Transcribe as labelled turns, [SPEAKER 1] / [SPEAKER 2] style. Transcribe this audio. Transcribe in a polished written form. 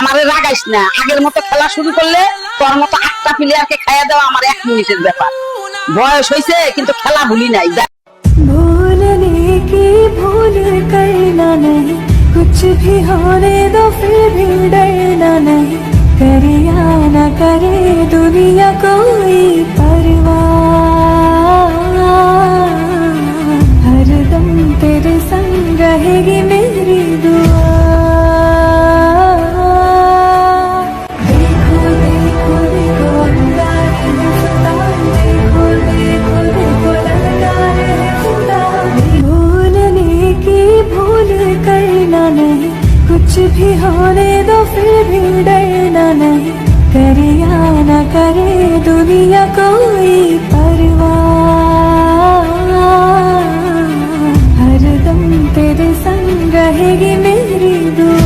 [SPEAKER 1] আমারে রাগাইস না, আগের মতো খেলা শুরু করলে তোর মতো 8টা প্লেয়ারকে খাইয়া দেওয়া আমার 1 মিনিটের ব্যাপার। বয়স হয়েছে কিন্তু খেলা ভুলি নাই।
[SPEAKER 2] भूलने की भूल करना नहीं, कुछ भी होने दो फिर भी डरना नहीं, करे या न करे दुनिया कोई परवाह, हरदम तेरे संग रहेगी मेरी दुआ। देखो देखो देखो अंगार है खुदा, देखो देखो देखो ललकार है खुदा। भूलने की भूल करना नहीं, कुछ भी होने दो फिर भी डरना नहीं, करे या न करे दुनिया कोई परवाह, हरदम तेरे संग रहेगी मेरी दुआ।